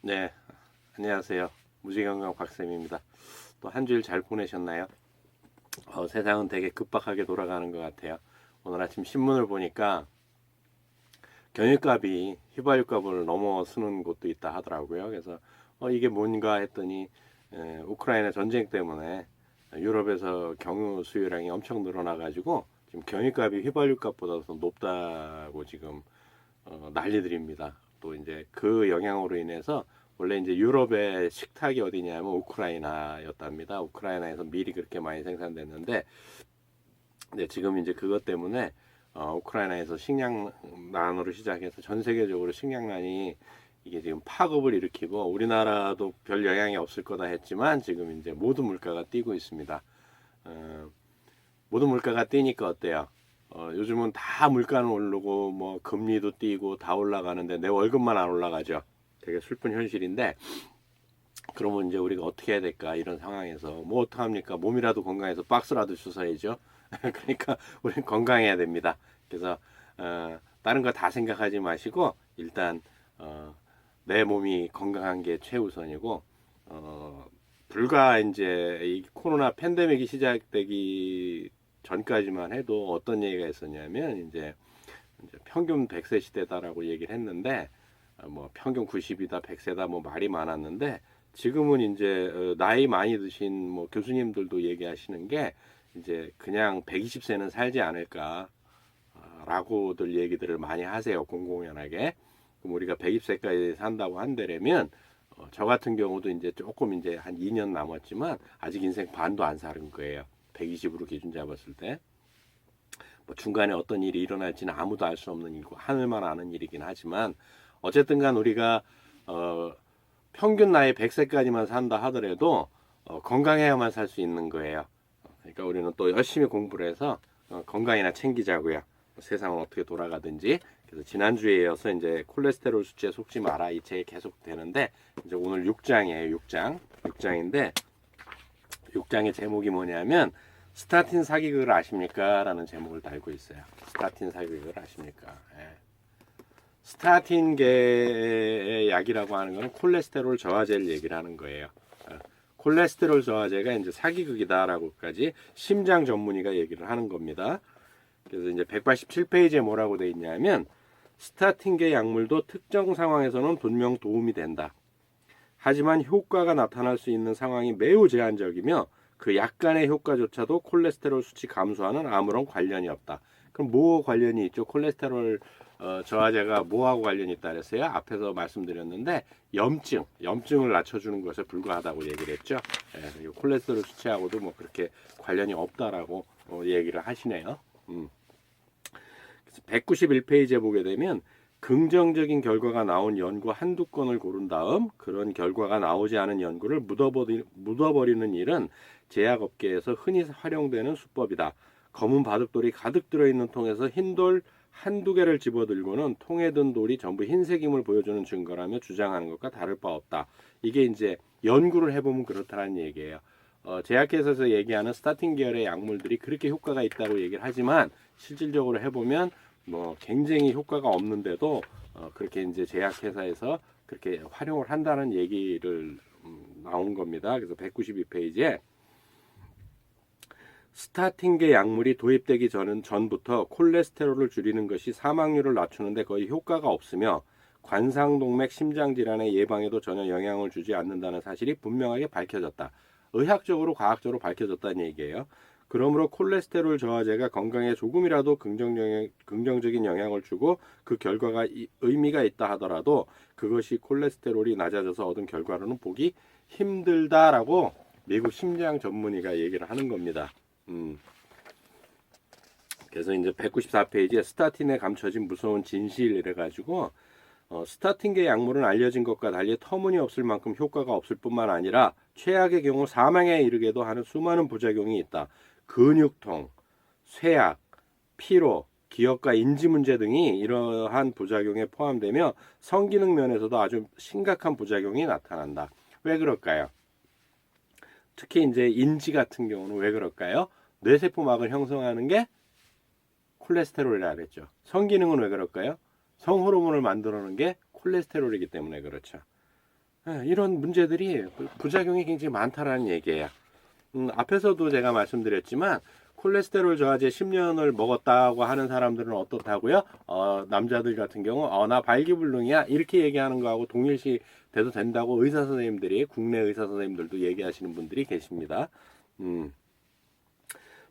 네, 안녕하세요. 무지건강 박쌤입니다. 또 한 주일 잘 보내셨나요? 세상은 되게 급박하게 돌아가는 것 같아요. 오늘 아침 신문을 보니까 경유값이 휘발유값을 넘어서는 곳도 있다 하더라고요. 그래서 이게 뭔가 했더니 우크라이나 전쟁 때문에 유럽에서 경유 수요량이 엄청 늘어나가지고 지금 경유값이 휘발유값보다 더 높다고 지금 난리들입니다. 또 이제 그 영향으로 인해서 원래 이제 유럽의 식탁이 어디냐면 우크라이나였답니다. 우크라이나에서 밀이 그렇게 많이 생산됐는데, 네, 지금 이제 그것 때문에 우크라이나에서 식량난으로 시작해서 전 세계적으로 식량난이 이게 지금 파급을 일으키고 우리나라도 별 영향이 없을 거다 했지만 지금 이제 모든 물가가 뛰고 있습니다. 어, 모든 물가가 뛰니까 어때요? 요즘은 다 물가는 오르고 뭐 금리도 뛰고 다 올라가는데 내 월급만 안 올라가죠. 되게 슬픈 현실인데 그러면 이제 우리가 어떻게 해야 될까 이런 상황에서 뭐 어떡합니까? 몸이라도 건강해서 박스라도 주워야죠. 그러니까 우리는 건강해야 됩니다. 그래서 다른 거 다 생각하지 마시고 일단 내 몸이 건강한 게 최우선이고 어, 불과 이제 이 코로나 팬데믹이 시작되기 전까지만 해도 어떤 얘기가 있었냐면 이제 평균 100세 시대다라고 얘기를 했는데 뭐 평균 90이다 100세다 뭐 말이 많았는데 지금은 이제 나이 많이 드신 뭐 교수님들도 얘기하시는 게 이제 그냥 120세는 살지 않을까라고들 얘기들을 많이 하세요. 공공연하게. 그럼 우리가 120세까지 산다고 한다면 저 같은 경우도 이제 조금 이제 한 2년 남았지만 아직 인생 반도 안 사는 거예요. 120으로 기준 잡았을 때. 뭐 중간에 어떤 일이 일어날지는 아무도 알 수 없는 일이고 하늘만 아는 일이긴 하지만 어쨌든간 우리가 어, 평균 나이 100세까지만 산다 하더라도 건강해야만 살 수 있는 거예요. 그러니까 우리는 또 열심히 공부를 해서 건강이나 챙기자고요. 세상은 어떻게 돌아가든지. 그래서 지난주에 이어서 이제 콜레스테롤 수치에 속지 마라 이 책이 계속 되는데 이제 오늘 6장이에요. 6장. 6장인데 6장의 제목이 뭐냐면 스타틴 사기극을 아십니까? 라는 제목을 달고 있어요. 스타틴 사기극을 아십니까? 예. 스타틴계의 약이라고 하는 것은 콜레스테롤 저하제를 얘기를 하는 거예요. 콜레스테롤 저하제가 이제 사기극이다라고까지 심장 전문의가 얘기를 하는 겁니다. 그래서 이제 187페이지에 뭐라고 돼 있냐면 스타틴계 약물도 특정 상황에서는 분명 도움이 된다. 하지만 효과가 나타날 수 있는 상황이 매우 제한적이며 그 약간의 효과조차도 콜레스테롤 수치 감소와는 아무런 관련이 없다. 그럼 뭐 관련이 있죠? 콜레스테롤 저하제가 뭐하고 관련이 있다 그랬어요? 앞에서 말씀드렸는데 염증을 낮춰주는 것에 불과하다고 얘기를 했죠. 예, 콜레스테롤 수치하고도 뭐 그렇게 관련이 없다라고 얘기를 하시네요. 191페이지에 보게 되면 긍정적인 결과가 나온 연구 한두 건을 고른 다음 그런 결과가 나오지 않은 연구를 묻어버리는 일은 제약업계에서 흔히 활용되는 수법이다. 검은 바둑돌이 가득 들어있는 통에서 흰 돌 한두 개를 집어들고는 통에 든 돌이 전부 흰색임을 보여주는 증거라며 주장하는 것과 다를 바 없다. 이게 이제 연구를 해보면 그렇다는 얘기예요. 제약회사에서 얘기하는 스타틴 계열의 약물들이 그렇게 효과가 있다고 얘기를 하지만 실질적으로 해보면 뭐 굉장히 효과가 없는데도 그렇게 이제 제약회사에서 그렇게 활용을 한다는 얘기를 나온 겁니다. 그래서 192페이지에 스타틴계 약물이 도입되기 전부터 콜레스테롤을 줄이는 것이 사망률을 낮추는데 거의 효과가 없으며 관상동맥 심장질환의 예방에도 전혀 영향을 주지 않는다는 사실이 분명하게 밝혀졌다. 의학적으로 과학적으로 밝혀졌다는 얘기예요. 그러므로 콜레스테롤 저하제가 건강에 조금이라도 긍정적인 영향을 주고 그 결과가 의미가 있다 하더라도 그것이 콜레스테롤이 낮아져서 얻은 결과로는 보기 힘들다라고 미국 심장 전문의가 얘기를 하는 겁니다. 그래서 이제 194페이지에 스타틴에 감춰진 무서운 진실 이래가지고 스타틴계 약물은 알려진 것과 달리 터무니없을 만큼 효과가 없을 뿐만 아니라 최악의 경우 사망에 이르게도 하는 수많은 부작용이 있다. 근육통, 쇠약, 피로, 기억과 인지 문제 등이 이러한 부작용에 포함되며 성기능 면에서도 아주 심각한 부작용이 나타난다. 왜 그럴까요? 특히 이제 인지 같은 경우는 왜 그럴까요? 뇌세포막을 형성하는 게 콜레스테롤이라 그랬죠. 성기능은 왜 그럴까요? 성호르몬을 만들어내는 게 콜레스테롤이기 때문에 그렇죠. 이런 문제들이 부작용이 굉장히 많다라는 얘기예요. 앞에서도 제가 말씀드렸지만 콜레스테롤 저하제 10년을 먹었다고 하는 사람들은 어떻다고요? 남자들 같은 경우 나 발기불능이야 이렇게 얘기하는 거하고 동일시 돼도 된다고 의사 선생님들이 국내 의사 선생님들도 얘기하시는 분들이 계십니다.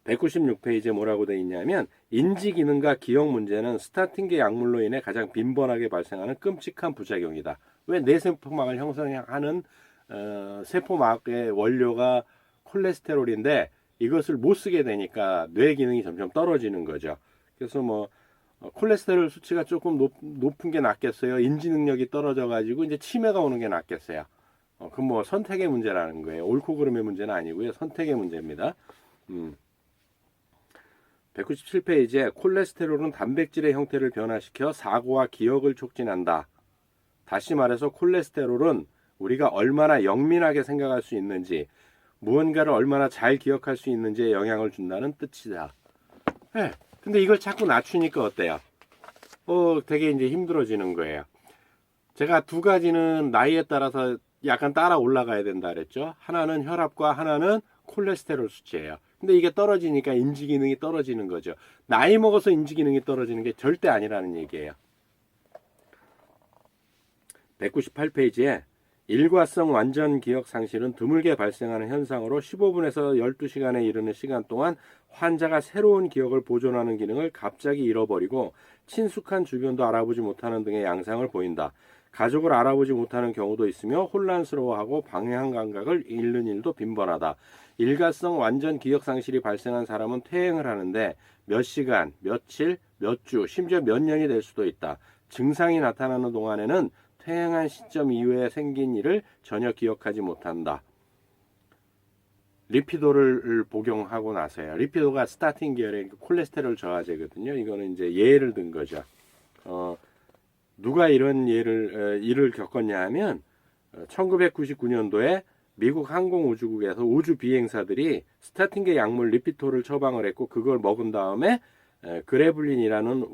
196페이지에 뭐라고 돼 있냐면 인지 기능과 기억 문제는 스타틴계 약물로 인해 가장 빈번하게 발생하는 끔찍한 부작용이다. 왜 뇌세포막을 형성하는 세포막의 원료가 콜레스테롤인데 이것을 못 쓰게 되니까 뇌 기능이 점점 떨어지는 거죠. 그래서 뭐 콜레스테롤 수치가 조금 높은 게 낫겠어요? 인지 능력이 떨어져 가지고 이제 치매가 오는 게 낫겠어요? 그건 뭐 선택의 문제라는 거예요. 옳고 그름의 문제는 아니고요. 선택의 문제입니다. 197페이지에 콜레스테롤은 단백질의 형태를 변화시켜 사고와 기억을 촉진한다. 다시 말해서 콜레스테롤은 우리가 얼마나 영민하게 생각할 수 있는지 무언가를 얼마나 잘 기억할 수 있는지에 영향을 준다는 뜻이다. 네, 근데 이걸 자꾸 낮추니까 어때요? 되게 이제 힘들어지는 거예요. 제가 두 가지는 나이에 따라서 약간 따라 올라가야 된다 그랬죠. 하나는 혈압과 하나는 콜레스테롤 수치예요. 근데 이게 떨어지니까 인지 기능이 떨어지는 거죠. 나이 먹어서 인지 기능이 떨어지는 게 절대 아니라는 얘기예요. 198페이지에 일과성 완전 기억 상실은 드물게 발생하는 현상으로 15분에서 12시간에 이르는 시간 동안 환자가 새로운 기억을 보존하는 기능을 갑자기 잃어버리고 친숙한 주변도 알아보지 못하는 등의 양상을 보인다. 가족을 알아보지 못하는 경우도 있으며 혼란스러워하고 방향 감각을 잃는 일도 빈번하다. 일가성 완전 기억 상실이 발생한 사람은 퇴행을 하는데 몇 시간, 며칠, 몇 주, 심지어 몇 년이 될 수도 있다. 증상이 나타나는 동안에는 퇴행한 시점 이후에 생긴 일을 전혀 기억하지 못한다. 리피도를 복용하고 나서요. 리피도가 스타틴 계열의 콜레스테롤 저하제거든요. 이거는 이제 예를 든 거죠. 누가 이런 일을 겪었냐 하면 1999년도에 미국 항공우주국에서 우주 비행사들이 스타틴계 약물 리피토를 처방을 했고 그걸 먹은 다음에 그레블린이라는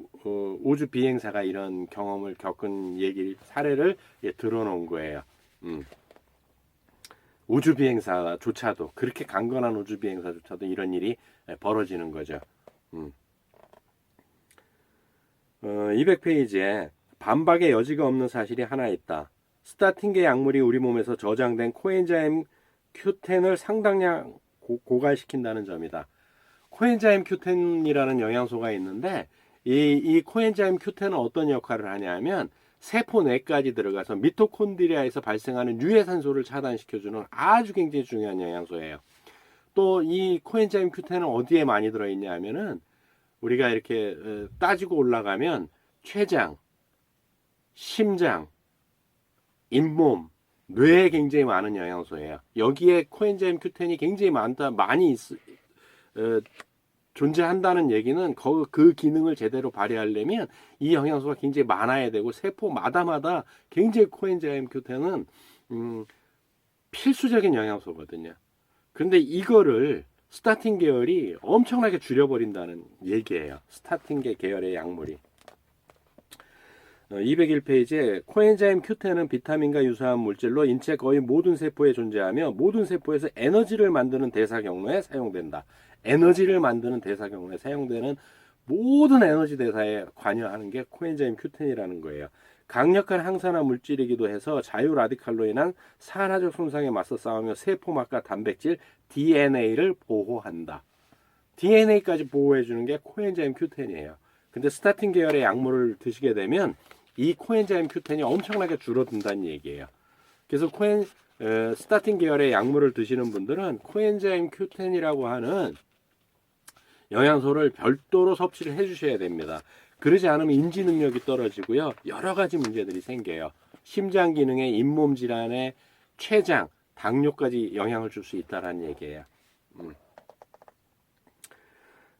우주 비행사가 이런 경험을 겪은 사례를 들어놓은 거예요. 우주 비행사조차도 그렇게 강건한 우주 비행사조차도 이런 일이 벌어지는 거죠. 200페이지에 반박의 여지가 없는 사실이 하나 있다. 스타틴계 약물이 우리 몸에서 저장된 코엔자임 Q10을 상당량 고갈시킨다는 점이다. 코엔자임 Q10이라는 영양소가 있는데 이 코엔자임 Q10은 어떤 역할을 하냐면 세포 내까지 들어가서 미토콘드리아에서 발생하는 유해산소를 차단시켜주는 아주 굉장히 중요한 영양소예요. 또 이 코엔자임 Q10은 어디에 많이 들어있냐 하면은 우리가 이렇게 따지고 올라가면 췌장, 심장, 잇몸, 뇌에 굉장히 많은 영양소예요. 여기에 코엔자임 Q10이 굉장히 많이 존재한다는 얘기는 그 기능을 제대로 발휘하려면 이 영양소가 굉장히 많아야 되고 세포마다마다 굉장히 코엔자임 Q10은 필수적인 영양소거든요. 그런데 이거를 스타틴 계열이 엄청나게 줄여버린다는 얘기예요. 스타틴계 계열의 약물이. 201페이지에 코엔자임 Q10은 비타민과 유사한 물질로 인체 거의 모든 세포에 존재하며 모든 세포에서 에너지를 만드는 대사 경로에 사용된다. 에너지를 만드는 대사 경로에 사용되는 모든 에너지 대사에 관여하는 게 코엔자임 Q10이라는 거예요. 강력한 항산화 물질이기도 해서 자유 라디칼로 인한 산화적 손상에 맞서 싸우며 세포막과 단백질 DNA를 보호한다. DNA까지 보호해주는 게 코엔자임 Q10이에요. 근데 스타틴 계열의 약물을 드시게 되면 이 코엔자임 Q10이 엄청나게 줄어든다는 얘기예요. 그래서 스타틴 계열의 약물을 드시는 분들은 코엔자임 Q10이라고 하는 영양소를 별도로 섭취를 해주셔야 됩니다. 그러지 않으면 인지 능력이 떨어지고요. 여러 가지 문제들이 생겨요. 심장 기능에, 잇몸 질환에, 췌장, 당뇨까지 영향을 줄 수 있다는 얘기예요.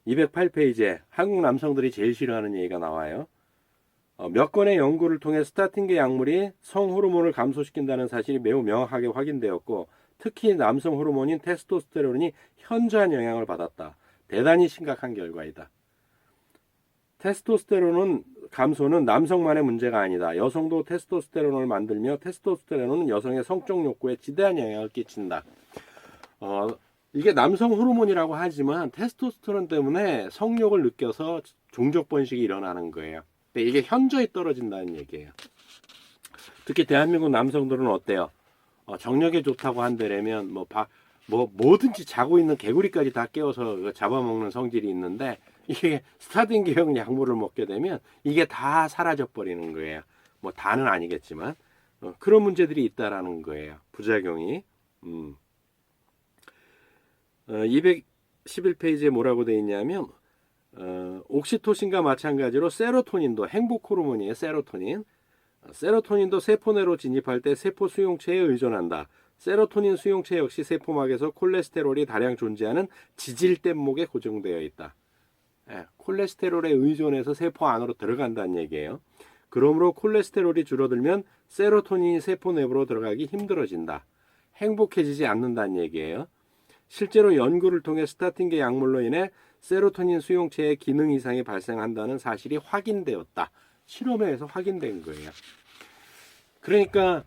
208페이지에 한국 남성들이 제일 싫어하는 얘기가 나와요. 몇 건의 연구를 통해 스타틴계 약물이 성호르몬을 감소시킨다는 사실이 매우 명확하게 확인되었고 특히 남성 호르몬인 테스토스테론이 현저한 영향을 받았다. 대단히 심각한 결과이다. 테스토스테론 감소는 남성만의 문제가 아니다. 여성도 테스토스테론을 만들며 테스토스테론은 여성의 성적 욕구에 지대한 영향을 끼친다. 이게 남성 호르몬이라고 하지만 테스토스테론 때문에 성욕을 느껴서 종족 번식이 일어나는 거예요. 근데 이게 현저히 떨어진다는 얘기예요. 특히 대한민국 남성들은 어때요? 정력에 좋다고 한다면 뭐든지 자고 있는 개구리까지 다 깨워서 잡아먹는 성질이 있는데 이게 스타딘 계열 약물을 먹게 되면 이게 다 사라져 버리는 거예요. 뭐 다는 아니겠지만 그런 문제들이 있다라는 거예요. 부작용이. 211페이지에 뭐라고 되어 있냐면 옥시토신과 마찬가지로 세로토닌도 행복 호르몬이에요. 세로토닌도 세포내로 진입할 때 세포 수용체에 의존한다. 세로토닌 수용체 역시 세포막에서 콜레스테롤이 다량 존재하는 지질대목에 고정되어 있다. 콜레스테롤에 의존해서 세포 안으로 들어간다는 얘기예요. 그러므로 콜레스테롤이 줄어들면 세로토닌이 세포 내부로 들어가기 힘들어진다. 행복해지지 않는다는 얘기예요. 실제로 연구를 통해 스타틴계 약물로 인해 세로토닌 수용체의 기능 이상이 발생한다는 사실이 확인되었다. 실험에 의해서 확인된 거예요. 그러니까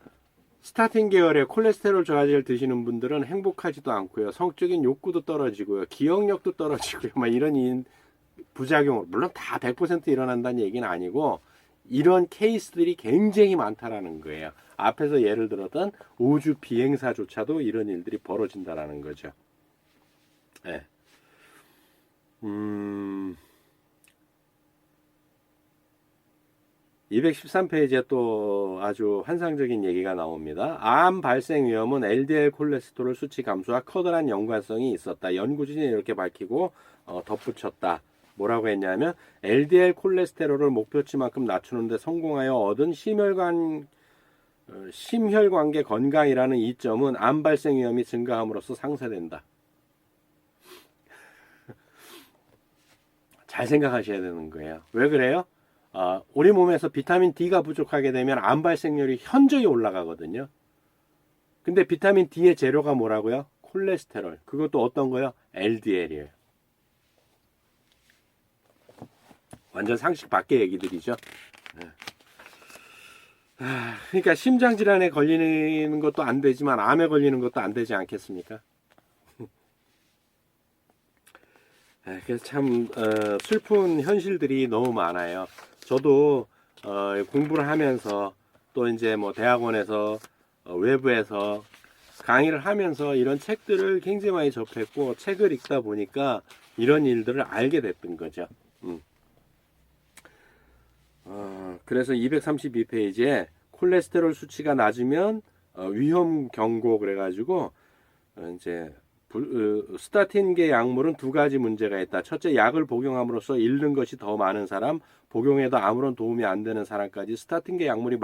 스타틴 계열의 콜레스테롤 저하제를 드시는 분들은 행복하지도 않고요. 성적인 욕구도 떨어지고요. 기억력도 떨어지고요. 막 이런 부작용을 물론 다 100% 일어난다는 얘기는 아니고 이런 케이스들이 굉장히 많다라는 거예요. 앞에서 예를 들었던 우주 비행사조차도 이런 일들이 벌어진다라는 거죠. 네. 213페이지에 또 아주 환상적인 얘기가 나옵니다. 암 발생 위험은 LDL 콜레스테롤 수치 감소와 커다란 연관성이 있었다. 연구진이 이렇게 밝히고 덧붙였다. 뭐라고 했냐면 LDL 콜레스테롤을 목표치만큼 낮추는 데 성공하여 얻은 심혈관계 건강이라는 이점은 암 발생 위험이 증가함으로써 상쇄된다. 잘 생각하셔야 되는 거예요. 왜 그래요? 우리 몸에서 비타민 D가 부족하게 되면 암 발생률이 현저히 올라가거든요. 근데 비타민 D의 재료가 뭐라고요? 콜레스테롤. 그것도 어떤 거요? LDL이에요. 완전 상식 밖의 얘기들이죠. 그러니까 심장질환에 걸리는 것도 안 되지만 암에 걸리는 것도 안 되지 않겠습니까? 그래서 참 슬픈 현실들이 너무 많아요. 저도 공부를 하면서 또 이제 뭐 대학원에서 외부에서 강의를 하면서 이런 책들을 굉장히 많이 접했고 책을 읽다 보니까 이런 일들을 알게 됐던 거죠. 그래서 232페이지에 콜레스테롤 수치가 낮으면 위험 경고 그래가지고 이제 스타틴계 약물은 두 가지 문제가 있다. 첫째, 약을 복용함으로써 잃는 것이 더 많은 사람, 복용해도 아무런 도움이 안 되는 사람까지 스타틴계 약물이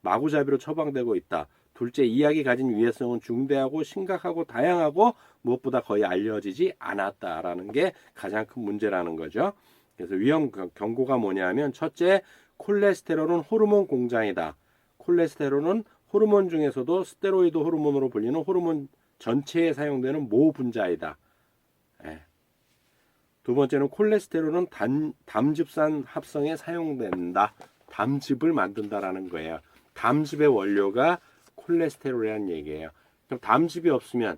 마구잡이로 처방되고 있다. 둘째, 이 약이 가진 위해성은 중대하고 심각하고 다양하고 무엇보다 거의 알려지지 않았다라는 게 가장 큰 문제라는 거죠. 그래서 위험 경고가 뭐냐면 첫째, 콜레스테롤은 호르몬 공장이다. 콜레스테롤은 호르몬 중에서도 스테로이드 호르몬으로 불리는 호르몬 전체에 사용되는 모분자이다. 두 번째는 콜레스테롤은 담즙산 합성에 사용된다. 담즙을 만든다라는 거예요. 담즙의 원료가 콜레스테롤이라는 얘기예요. 그럼 담즙이 없으면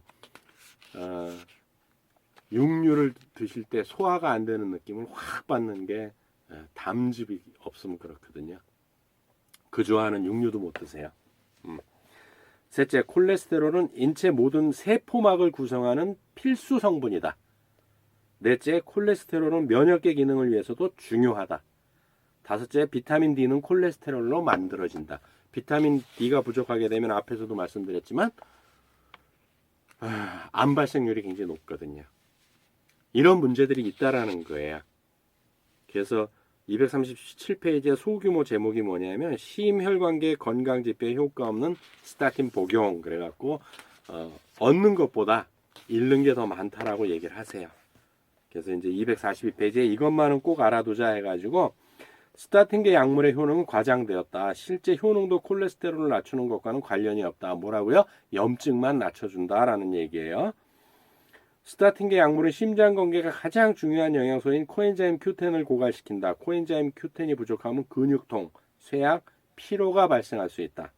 육류를 드실 때 소화가 안 되는 느낌을 확 받는 게 담즙이 없으면 그렇거든요. 그 좋아하는 육류도 못 드세요. 셋째, 콜레스테롤은 인체 모든 세포막을 구성하는 필수 성분이다. 넷째, 콜레스테롤은 면역계 기능을 위해서도 중요하다. 다섯째, 비타민 D는 콜레스테롤로 만들어진다. 비타민 D가 부족하게 되면 앞에서도 말씀드렸지만 암 발생률이 굉장히 높거든요. 이런 문제들이 있다라는 거예요. 그래서 237페이지의 소규모 제목이 뭐냐면 심혈관계 건강지표에 효과 없는 스타틴 복용 그래갖고 얻는 것보다 잃는 게 더 많다라고 얘기를 하세요. 그래서 이제 242페이지에 이것만은 꼭 알아두자 해가지고 스타틴계 약물의 효능은 과장되었다. 실제 효능도 콜레스테롤을 낮추는 것과는 관련이 없다. 뭐라고요? 염증만 낮춰준다라는 얘기예요. 스타틴계 약물은 심장 건강에 가장 중요한 영양소인 코엔자임 Q10을 고갈시킨다. 코엔자임 Q10이 부족하면 근육통, 쇠약, 피로가 발생할 수 있다.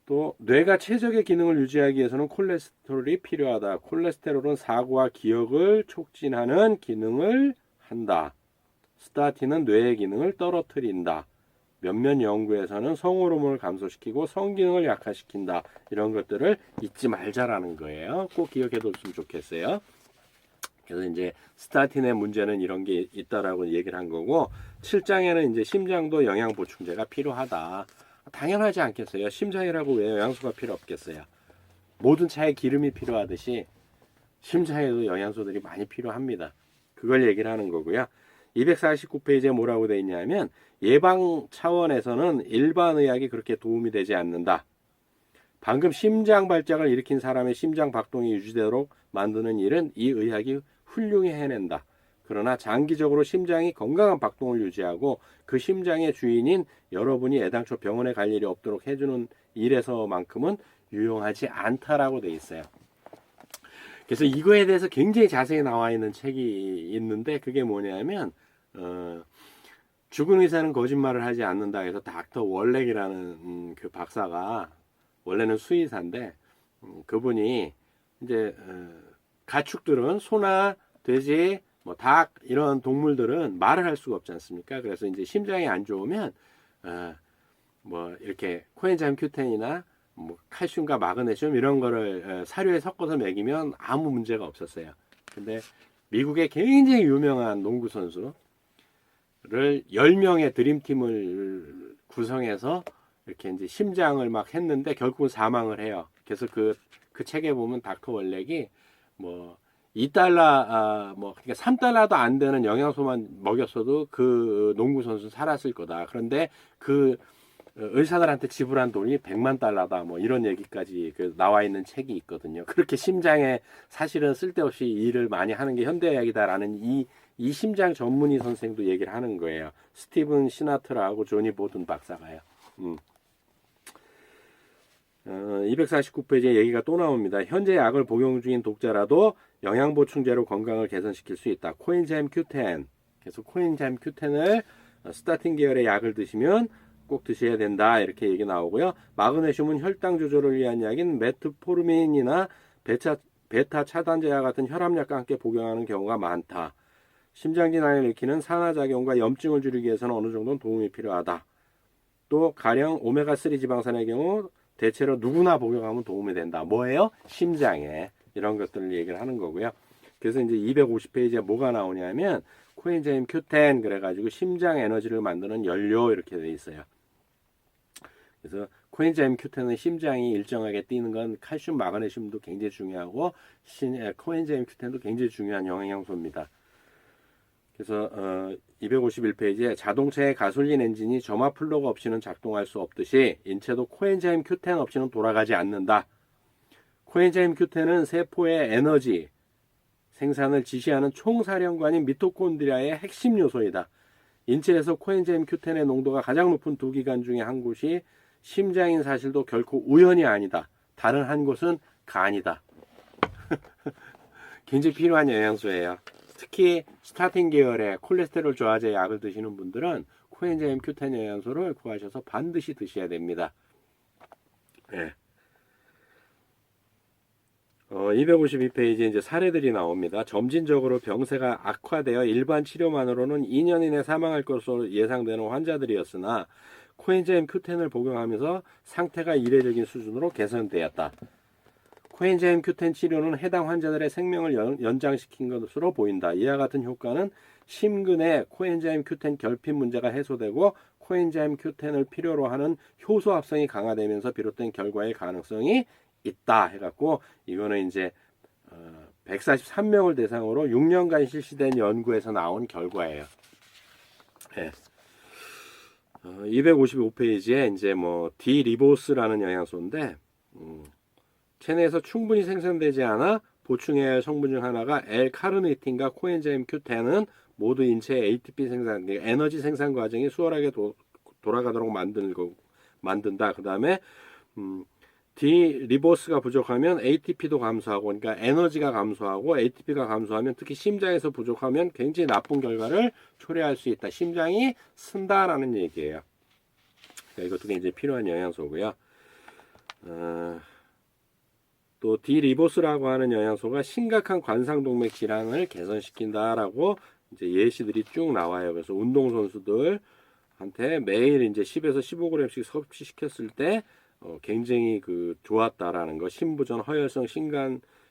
또 뇌가 최적의 기능을 유지하기 위해서는 콜레스테롤이 필요하다. 콜레스테롤은 사고와 기억을 촉진하는 기능을 한다. 스타틴은 뇌의 기능을 떨어뜨린다. 몇몇 연구에서는 성호르몬을 감소시키고 성기능을 약화시킨다. 이런 것들을 잊지 말자라는 거예요. 꼭 기억해 뒀으면 좋겠어요. 그래서 이제 스타틴의 문제는 이런 게 있다라고 얘기를 한 거고, 7장에는 이제 심장도 영양 보충제가 필요하다. 당연하지 않겠어요? 심장이라고 왜 영양소가 필요 없겠어요? 모든 차에 기름이 필요하듯이 심장에도 영양소들이 많이 필요합니다. 그걸 얘기를 하는 거고요. 249페이지에 뭐라고 되어 있냐면, 예방 차원에서는 일반 의학이 그렇게 도움이 되지 않는다. 방금 심장 발작을 일으킨 사람의 심장 박동이 유지되도록 만드는 일은 이 의학이 훌륭히 해낸다. 그러나 장기적으로 심장이 건강한 박동을 유지하고 그 심장의 주인인 여러분이 애당초 병원에 갈 일이 없도록 해주는 일에서만큼은 유용하지 않다라고 돼 있어요. 그래서 이거에 대해서 굉장히 자세히 나와 있는 책이 있는데, 그게 뭐냐면 죽은 의사는 거짓말을 하지 않는다 해서 닥터 월렉이라는 그 박사가, 원래는 수의사인데 그분이 이제 가축들은 소나 돼지, 뭐 닭 이런 동물들은 말을 할 수가 없지 않습니까? 그래서 이제 심장이 안 좋으면 뭐 이렇게 코엔자임 Q10이나 뭐 칼슘과 마그네슘 이런 거를 사료에 섞어서 먹이면 아무 문제가 없었어요. 근데 미국의 굉장히 유명한 농구 선수를 10명의 드림팀을 구성해서 이렇게 이제 심장을 막 했는데 결국은 사망을 해요. 그래서 그 책에 보면 닥터 월렉이 뭐 $2, 뭐 그러니까 $3도 안 되는 영양소만 먹였어도 그 농구 선수 살았을 거다. 그런데 그 의사들한테 지불한 돈이 $1,000,000다. 뭐 이런 얘기까지 그 나와 있는 책이 있거든요. 그렇게 심장에 사실은 쓸데없이 일을 많이 하는 게 현대의학이다라는 이 심장 전문의 선생도 얘기를 하는 거예요. 스티븐 시나트라하고 조니 보든 박사가요. 249페이지에 얘기가 또 나옵니다. 현재 약을 복용 중인 독자라도 영양보충제로 건강을 개선시킬 수 있다. 코엔자임 Q10. 그래서 코엔자임 Q10을 스타틴 계열의 약을 드시면 꼭 드셔야 된다. 이렇게 얘기 나오고요. 마그네슘은 혈당 조절을 위한 약인 메트포르민이나 베타 차단제와 같은 혈압약과 함께 복용하는 경우가 많다. 심장질환을 일으키는 산화작용과 염증을 줄이기 위해서는 어느 정도는 도움이 필요하다. 또 가령 오메가3 지방산의 경우 대체로 누구나 복용하면 도움이 된다. 뭐예요? 심장에. 이런 것들을 얘기를 하는 거고요. 그래서 이제 250페이지에 뭐가 나오냐면 코엔자임 Q10 그래가지고 심장 에너지를 만드는 연료 이렇게 돼 있어요. 그래서 코엔자임 Q10은 심장이 일정하게 뛰는 건 칼슘, 마그네슘도 굉장히 중요하고 코엔자임 Q10도 굉장히 중요한 영양소입니다. 그래서 251페이지에 자동차의 가솔린 엔진이 점화 플러그 없이는 작동할 수 없듯이 인체도 코엔자임 Q10 없이는 돌아가지 않는다. 코엔자임 Q10은 세포의 에너지 생산을 지시하는 총사령관인 미토콘드리아의 핵심 요소이다. 인체에서 코엔자임 Q10의 농도가 가장 높은 두 기관 중에 한 곳이 심장인 사실도 결코 우연이 아니다. 다른 한 곳은 간이다. 굉장히 필요한 영양소예요. 특히 스타틴 계열의 콜레스테롤 저하제 약을 드시는 분들은 코엔자임 Q10 영양소를 구하셔서 반드시 드셔야 됩니다. 네. 252페이지에 이제 사례들이 나옵니다. 점진적으로 병세가 악화되어 일반 치료만으로는 2년 이내 사망할 것으로 예상되는 환자들이었으나 코엔자임 Q10을 복용하면서 상태가 이례적인 수준으로 개선되었다. 코엔자임 Q10 치료는 해당 환자들의 생명을 연장시킨 것으로 보인다. 이와 같은 효과는 심근의 코엔자임 Q10 결핍 문제가 해소되고 코엔자임 Q10을 필요로 하는 효소 합성이 강화되면서 비롯된 결과의 가능성이 있다 해갖고 이거는 이제 143명을 대상으로 6년간 실시된 연구에서 나온 결과예요. 네. 255페이지에 이제 뭐 디리보스라는 영양소인데 체내에서 충분히 생산되지 않아 보충해야 할 성분 중 하나가 L-카르니틴과 코엔자임 Q10은 모두 인체의 ATP 생산, 에너지 생산 과정이 수월하게 돌아가도록 만든다. 그 다음에 D 리보스가 부족하면 ATP도 감소하고, 그러니까 에너지가 감소하고 ATP가 감소하면 특히 심장에서 부족하면 굉장히 나쁜 결과를 초래할 수 있다. 심장이 쓴다라는 얘기예요. 그러니까 이것도 굉장히 필요한 영양소고요. 또 D 리보스라고 하는 영양소가 심각한 관상동맥 질환을 개선시킨다라고 이제 예시들이 쭉 나와요. 그래서 운동선수들한테 매일 이제 10에서 15g씩 섭취시켰을 때 굉장히 그 좋았다라는 거. 심부전, 허혈성,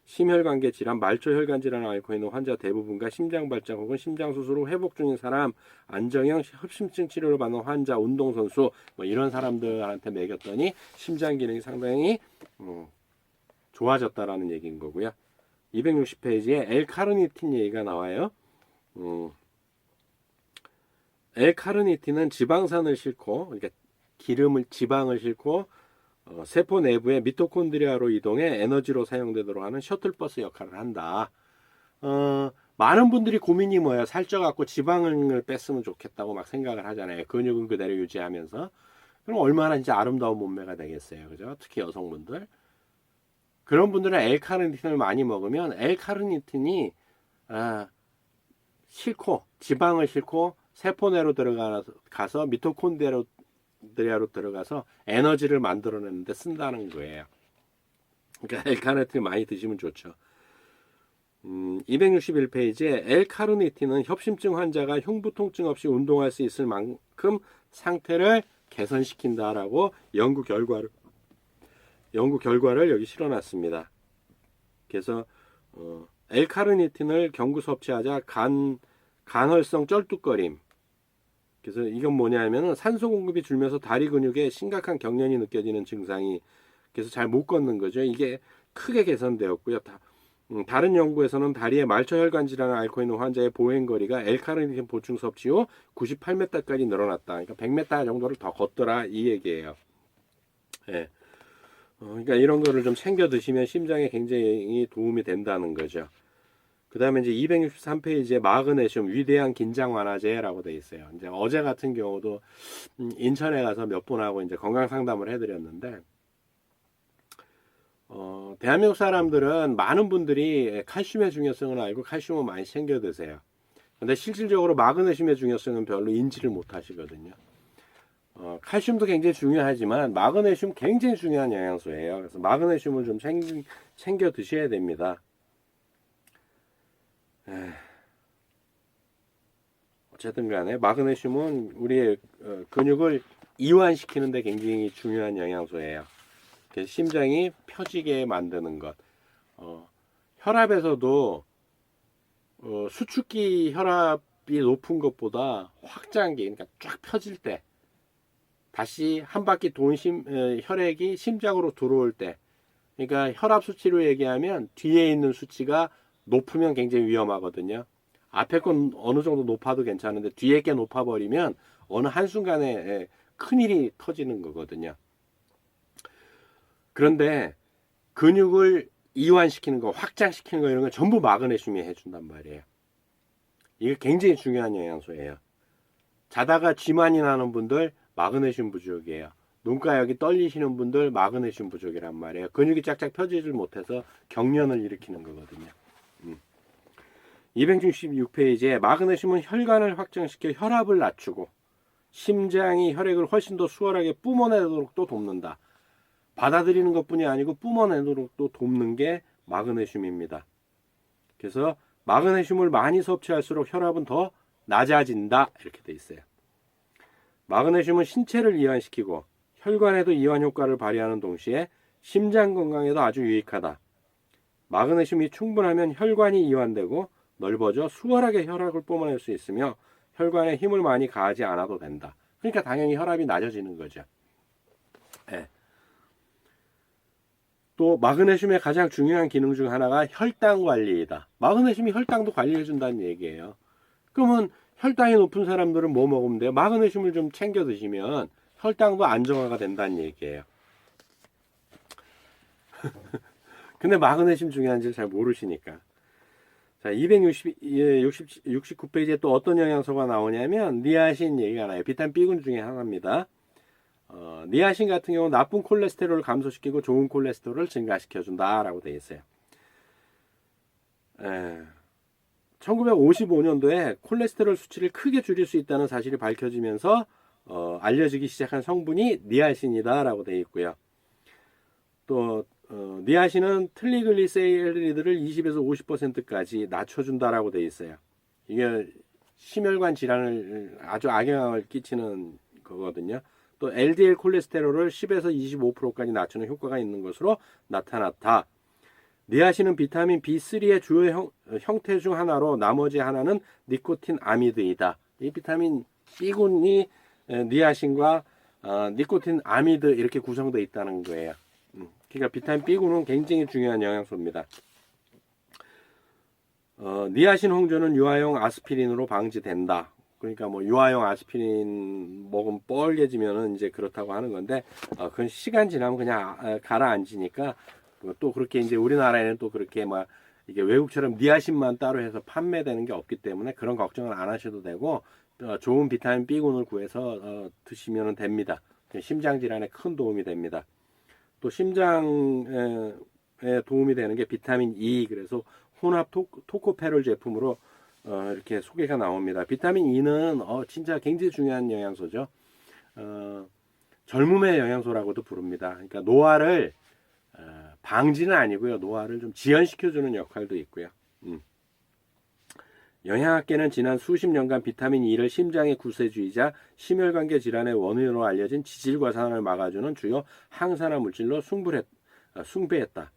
심혈관계 질환, 말초혈관 질환을 앓고 있는 환자 대부분과 심장 발작 혹은 심장 수술 후 회복 중인 사람, 안정형 협심증 치료를 받는 환자, 운동선수 뭐 이런 사람들한테 먹였더니 심장 기능이 상당히 좋아졌다라는 얘기인 거고요. 260페이지에 L-카르니틴 얘기가 나와요. L-카르니틴은 지방산을 싣고, 그러니까 지방을 싣고 세포 내부의 미토콘드리아로 이동해 에너지로 사용되도록 하는 셔틀버스 역할을 한다. 많은 분들이 고민이 뭐예요? 살쪄갖고 지방을 뺐으면 좋겠다고 막 생각을 하잖아요. 근육은 그대로 유지하면서. 그럼 얼마나 진짜 아름다운 몸매가 되겠어요. 그죠? 특히 여성분들. 그런 분들은 L카르니틴을 많이 먹으면 L카르니틴이 지방을 싣고 세포 내로 들어가서 미토콘드리아로 들어가서 에너지를 만들어내는데 쓴다는 거예요. 그러니까 L카르니틴 많이 드시면 좋죠. 261페이지에 L카르니틴은 협심증 환자가 흉부 통증 없이 운동할 수 있을 만큼 상태를 개선시킨다라고 연구 결과를 여기 실어놨습니다. 그래서 L카르니틴을 경구 섭취하자 간헐성 쩔뚝거림. 그래서 이건 뭐냐면은 산소 공급이 줄면서 다리 근육에 심각한 경련이 느껴지는 증상이, 그래서 잘 못 걷는 거죠. 이게 크게 개선되었고요. 다른 연구에서는 다리에 말초혈관 질환을 앓고 있는 환자의 보행거리가 L카르니틴 보충 섭취 후 98m까지 늘어났다. 그러니까 100m 정도를 더 걷더라 이 얘기예요. 예. 그러니까 이런 거를 좀 챙겨 드시면 심장에 굉장히 도움이 된다는 거죠. 그 다음에 이제 263페이지에 마그네슘 위대한 긴장 완화제라고 돼 있어요. 이제 어제 같은 경우도 인천에 가서 몇 분하고 이제 건강 상담을 해드렸는데, 대한민국 사람들은 많은 분들이 칼슘의 중요성을 알고 칼슘을 많이 챙겨 드세요. 근데 실질적으로 마그네슘의 중요성은 별로 인지를 못 하시거든요. 칼슘도 굉장히 중요하지만 마그네슘 굉장히 중요한 영양소예요. 그래서 마그네슘을 좀 챙겨 드셔야 됩니다. 어쨌든 간에 마그네슘은 우리의 근육을 이완시키는 데 굉장히 중요한 영양소예요. 심장이 펴지게 만드는 것. 혈압에서도 수축기 혈압이 높은 것보다 확장기, 그러니까 쫙 펴질 때, 다시 한 바퀴 돈 혈액이 심장으로 들어올 때, 그러니까 혈압 수치로 얘기하면 뒤에 있는 수치가 높으면 굉장히 위험하거든요. 앞에 건 어느 정도 높아도 괜찮은데 뒤에 게 높아버리면 어느 한순간에 큰일이 터지는 거거든요. 그런데 근육을 이완시키는 거, 확장시키는 거 이런 건 전부 마그네슘이 해준단 말이에요. 이게 굉장히 중요한 영양소예요. 자다가 쥐 많이 나는 분들 마그네슘 부족이에요. 눈가역이 떨리시는 분들 마그네슘 부족이란 말이에요. 근육이 짝짝 펴지질 못해서 경련을 일으키는 거거든요. 266페이지에 마그네슘은 혈관을 확장시켜 혈압을 낮추고 심장이 혈액을 훨씬 더 수월하게 뿜어내도록 또 돕는다. 받아들이는 것뿐이 아니고 뿜어내도록 또 돕는 게 마그네슘입니다. 그래서 마그네슘을 많이 섭취할수록 혈압은 더 낮아진다 이렇게 돼 있어요. 마그네슘은 신체를 이완시키고 혈관에도 이완 효과를 발휘하는 동시에 심장 건강에도 아주 유익하다. 마그네슘이 충분하면 혈관이 이완되고 넓어져 수월하게 혈액을 뿜어낼 수 있으며 혈관에 힘을 많이 가하지 않아도 된다. 그러니까 당연히 혈압이 낮아지는 거죠. 네. 또 마그네슘의 가장 중요한 기능 중 하나가 혈당 관리이다. 마그네슘이 혈당도 관리해 준다는 얘기예요. 그러면 혈당이 높은 사람들은 뭐 먹으면 돼요? 마그네슘을 좀 챙겨 드시면 혈당도 안정화가 된다는 얘기예요. 근데 마그네슘 중요한지 잘 모르시니까. 자, 269페이지에 또 어떤 영양소가 나오냐면 니아신 얘기가 나와요. 비타민 B군 중에 하나입니다. 니아신 같은 경우는 나쁜 콜레스테롤을 감소시키고 좋은 콜레스테롤을 증가시켜준다라고 되어 있어요. 1955년도에 콜레스테롤 수치를 크게 줄일 수 있다는 사실이 밝혀지면서 알려지기 시작한 성분이 니아신이다라고 되어 있고요. 또 니아신은 트리글리세리드를 20에서 50%까지 낮춰준다라고 되어 있어요. 이게 심혈관 질환을 아주 악영향을 끼치는 거거든요. 또 LDL 콜레스테롤을 10에서 25%까지 낮추는 효과가 있는 것으로 나타났다. 니아신은 비타민 B3의 주요 형태 중 하나로 나머지 하나는 니코틴 아미드이다. 이 비타민 B군이 니아신과 니코틴 아미드 이렇게 구성되어 있다는 거예요. 그러니까 비타민 B군은 굉장히 중요한 영양소입니다. 니아신 홍조는 유아용 아스피린으로 방지된다. 그러니까 뭐 유아용 아스피린 먹으면 뻘개지면은 이제 그렇다고 하는 건데 그건 시간 지나면 그냥 가라앉으니까 또 그렇게 이제 우리나라에는 또 그렇게 막 이게 외국처럼 니아신만 따로 해서 판매되는 게 없기 때문에 그런 걱정을 안 하셔도 되고 좋은 비타민 B군을 구해서 드시면 됩니다. 심장 질환에 큰 도움이 됩니다. 또 심장에 도움이 되는 게 비타민 E, 그래서 혼합 토코페롤 제품으로 이렇게 소개가 나옵니다. 비타민 E는 진짜 굉장히 중요한 영양소죠. 젊음의 영양소라고도 부릅니다. 그러니까 노화를 방지는 아니고요. 노화를 좀 지연시켜주는 역할도 있고요. 영양학계는 지난 수십 년간 비타민 E를 심장의 구세주이자 심혈관계 질환의 원인으로 알려진 지질과산을 막아주는 주요 항산화 물질로 숭배했다.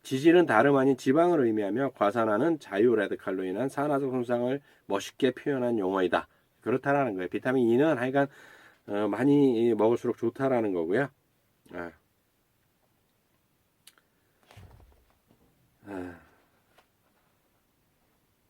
지질은 다름 아닌 지방을 의미하며 과산화는 자유라디칼로 인한 산화적 손상을 멋있게 표현한 용어이다. 그렇다라는 거예요. 비타민 E는 하여간 많이 먹을수록 좋다라는 거고요.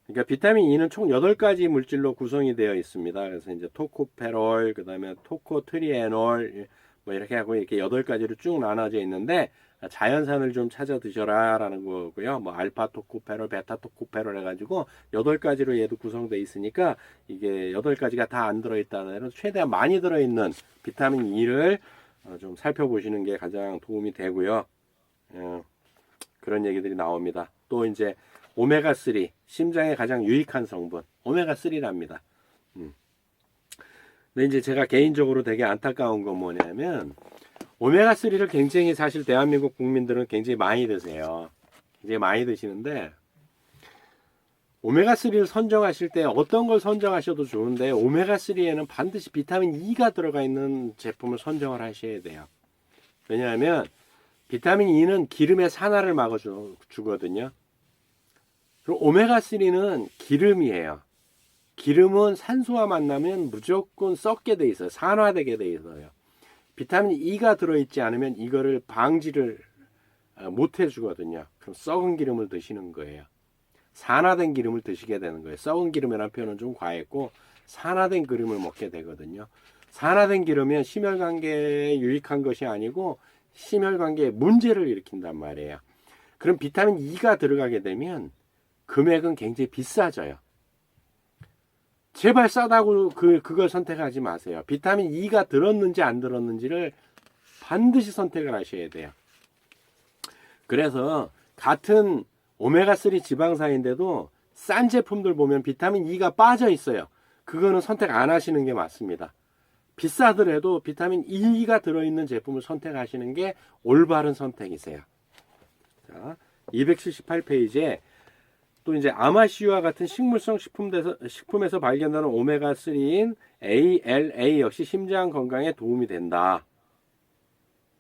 그러니까 비타민 E는 총 8가지 물질로 구성이 되어 있습니다. 그래서 이제 토코페롤, 그다음에 토코트리에놀 뭐 이렇게 하고 이렇게 8가지로 쭉 나눠져 있는데 자연산을 좀 찾아 드셔라라는 거고요. 뭐 알파 토코페롤, 베타 토코페롤 해가지고 8가지로 얘도 구성되어 있으니까 이게 8가지가 다 안 들어있다는 애는 최대한 많이 들어있는 비타민 E를 좀 살펴보시는 게 가장 도움이 되고요. 그런 얘기들이 나옵니다. 또 이제 오메가3, 심장에 가장 유익한 성분 오메가3랍니다. 근데 이제 제가 개인적으로 되게 안타까운 건 뭐냐면 오메가3를 굉장히 사실 대한민국 국민들은 굉장히 많이 드세요. 굉장히 많이 드시는데 오메가3를 선정하실 때 어떤 걸 선정하셔도 좋은데 오메가3에는 반드시 비타민 E가 들어가 있는 제품을 선정을 하셔야 돼요. 왜냐하면 비타민 E는 기름의 산화를 막아주거든요. 그리고 오메가3는 기름이에요. 기름은 산소와 만나면 무조건 썩게 돼 있어요. 산화되게 돼 있어요. 비타민 E가 들어있지 않으면 이거를 방지를 못 해주거든요. 그럼 썩은 기름을 드시는 거예요. 산화된 기름을 드시게 되는 거예요. 썩은 기름이라는 표현은 좀 과했고 산화된 기름을 먹게 되거든요. 산화된 기름은 심혈관계에 유익한 것이 아니고 심혈관계에 문제를 일으킨단 말이에요. 그럼 비타민 E가 들어가게 되면 금액은 굉장히 비싸져요. 제발 싸다고 그걸 선택하지 마세요. 비타민 E가 들었는지 안 들었는지를 반드시 선택을 하셔야 돼요. 그래서 같은 오메가3 지방산인데도 싼 제품들 보면 비타민 E가 빠져 있어요. 그거는 선택 안 하시는 게 맞습니다. 비싸더라도 비타민 E가 들어있는 제품을 선택하시는 게 올바른 선택이세요. 자, 278페이지에 또 이제 아마씨와 같은 식물성 식품에서 발견되는 오메가3인 ALA 역시 심장 건강에 도움이 된다.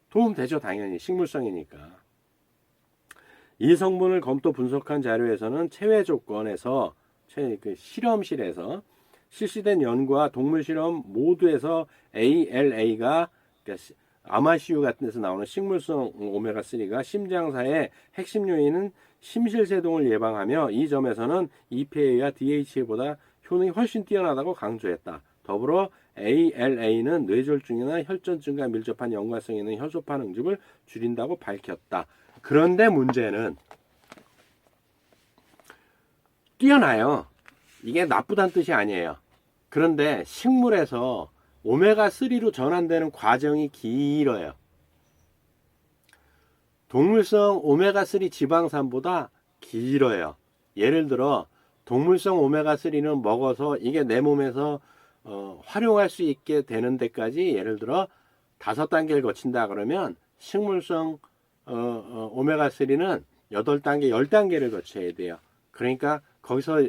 도움 되죠, 당연히. 식물성이니까. 이 성분을 검토 분석한 자료에서는 체외 조건에서 실험실에서 실시된 연구와 동물 실험 모두에서 ALA가 그러니까 아마씨유 같은 데서 나오는 식물성 오메가3가 심장사의 핵심 요인은 심실세동을 예방하며 이 점에서는 EPA와 DHA보다 효능이 훨씬 뛰어나다고 강조했다. 더불어 ALA는 뇌졸중이나 혈전증과 밀접한 연관성이 있는 혈소판 응집을 줄인다고 밝혔다. 그런데 문제는 뛰어나요. 이게 나쁘다는 뜻이 아니에요. 그런데 식물에서 오메가3로 전환되는 과정이 길어요. 동물성 오메가3 지방산보다 길어요. 예를 들어 동물성 오메가3는 먹어서 이게 내 몸에서 활용할 수 있게 되는 데까지 예를 들어 5단계를 거친다 그러면 식물성 오메가3는 8단계, 10단계를 거쳐야 돼요. 그러니까 거기서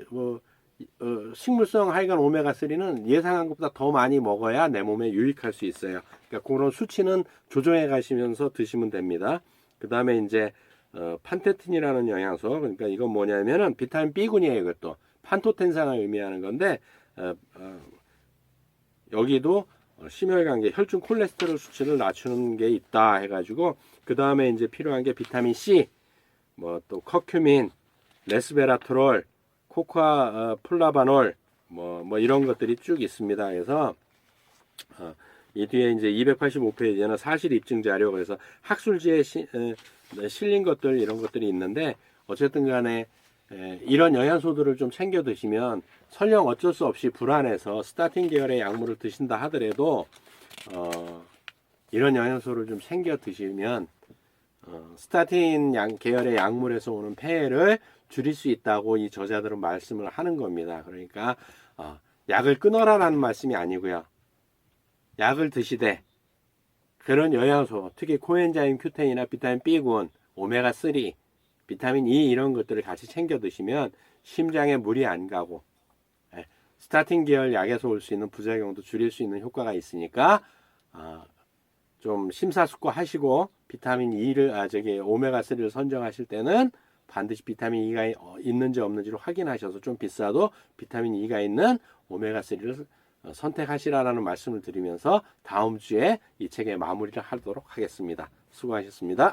식물성 하여간 오메가3는 예상한 것보다 더 많이 먹어야 내 몸에 유익할 수 있어요. 그러니까 그런 수치는 조정해 가시면서 드시면 됩니다. 그 다음에 이제 판테틴이라는 영양소, 그러니까 이건 뭐냐면은 비타민 B군이에요. 이것도 판토텐산을 의미하는 건데 여기도 심혈관계, 혈중 콜레스테롤 수치를 낮추는 게 있다 해가지고 그 다음에 이제 필요한 게 비타민 C, 뭐 또 커큐민, 레스베라트롤, 코코아 플라바놀, 뭐 이런 것들이 쭉 있습니다. 그래서 이 뒤에 이제 285페이지에는 사실 입증 자료, 그래서 학술지에 실린 것들 이런 것들이 있는데 어쨌든 간에 이런 영양소들을 좀 챙겨 드시면 설령 어쩔 수 없이 불안해서 스타틴 계열의 약물을 드신다 하더라도 이런 영양소를 좀 챙겨 드시면 스타틴 계열의 약물에서 오는 폐해를 줄일 수 있다고 이 저자들은 말씀을 하는 겁니다. 그러니까 약을 끊어라라는 말씀이 아니고요. 약을 드시되 그런 영양소, 특히 코엔자임 Q10이나 비타민 B군, 오메가3, 비타민 E 이런 것들을 같이 챙겨 드시면 심장에 물이 안 가고 스타틴 계열 약에서 올 수 있는 부작용도 줄일 수 있는 효과가 있으니까 좀 심사숙고하시고 비타민 E를 오메가3를 선정하실 때는 반드시 비타민 E가 있는지 없는지를 확인하셔서 좀 비싸도 비타민 E가 있는 오메가3를 선택하시라는 말씀을 드리면서 다음 주에 이 책의 마무리를 하도록 하겠습니다. 수고하셨습니다.